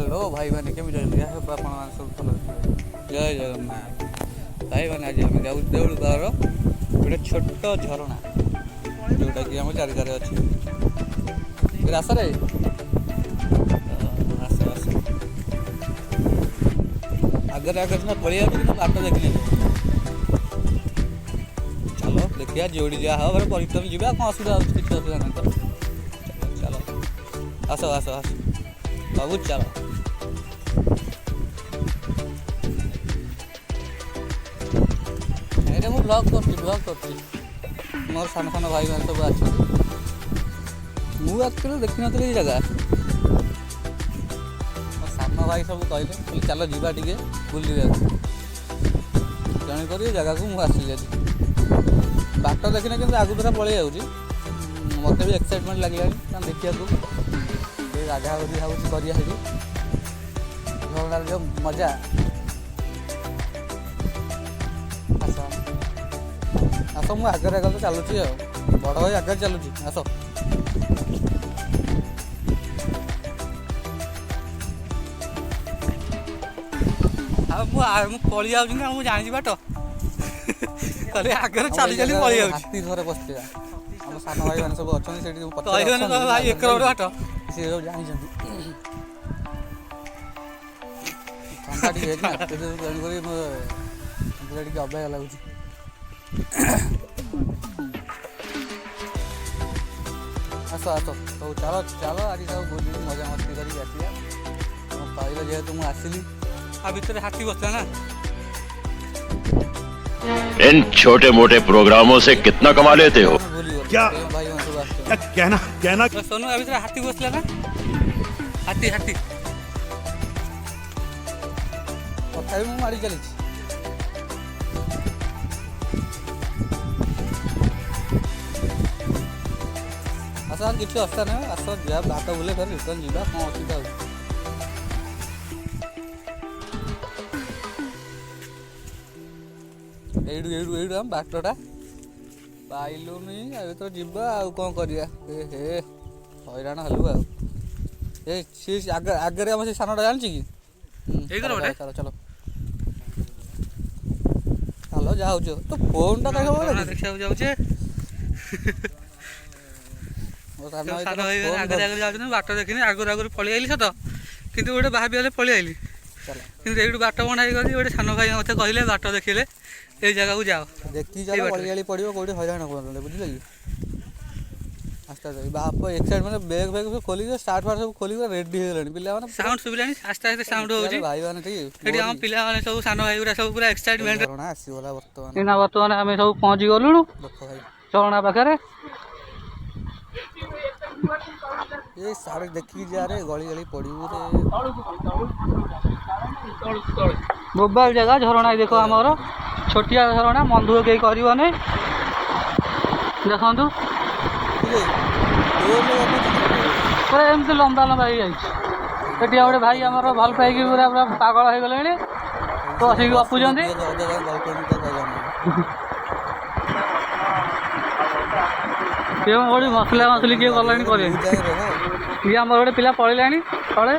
hello भाई मैंने केमी सब आप सब भल जय जगन्नाथ भाई मैंने आज आम जाऊ देउलुपार गोटे छोट झरणा जोटा कि आम चारिदारे अच्छे रास्तार आस आस आगे आगे सीना पलिया बाट देखने चलो देखिए जोड़ी जहाँ हम परिक्रम जी कौन असुविधा किसी असुविधा ना तो चलो आस आस आस बाबू चलो ये मुझे ब्लॉग कर मोर सान सान भाई मैंने सब आक्चुअली देखी नी जगह मो सान भाई सब कहले चलो जीवा टे बुले तेणुक जगह को मुझे बाट देखने कि आगु दूरा पलि जाऊँगी मत भी एक्साइटमेंट लगे देखा गाधा गाधी भाई कर झरणार जो मजा आस आस मुझे आगे आगे तो चलुची बड़ भाई आगे चलुची आस पलि जाऊँ ना मुझे जानी बाट कहे आगे चली चली पलि जाती थोड़े बसते आम सान भाई मैंने सब अच्छा भाई एक बाट सी सब जानते ठंडा टे तेणुक अबाया लगुच आस आस सब चलो चलो आज सब बुल मजा मस्ती कर कहले जेहेतु मुझे आसली आ भितर हाथी बसला ना इन छोटे मोटे प्रोग्रामों से कितना कमा लेते हो क्या कहना सोनू अभी तो हाथी बसला ना हाथी हाथी तथापि मु मारी चली आस किसी अवस्था ना आस जा बाट बुले फिर रिटर्न जावा कौन असुविधा हो आम बाटटा पाइलुनि तो जीवा आ कौन करिया हे हैरान हलु आगे आम से सानटा जानची कि चलो चलो चलो जा तो फोन टा देखा जाऊे बाट देखनी आगुरी आगुरी पलि आइली सत कि गोटे भाभी पलि आइली कि बाट बना गली गोटे सान भाई मत कहले बाट देखिले ये जगह को जाओ देखी जाओ पलि पड़ो कौटे हैरान कर बुझे कि आस्ते आस्ते बाप एक्साइट मैंने बैग बैग सब खोल स्टार्ट फार्ट सब खोल रेडी हो पिला साउंड सुविला आस्ते आस्ते साउंड हो भाई मैंने ठीक आम पिला सब सान भाई गुरा सब पूरा एक्साइटमेंट आसीगला बर्तमान आम सब पहुँची गलु झरणा पाखे ये सारे देखी जा रे गली गली पड़ू मोबाइल जगह झरणा देखो आमर छोटिया झरणा मन दुख कहीं कर देखु पूरा एमती लंबा लंबा हो जाए गोटे भाई आम भल पाई पूरा पूरा पागल हो गले तो आसिक गपुंट किए गोटे मसला मसली किए गला ये आम गोटे पिला पलैला तले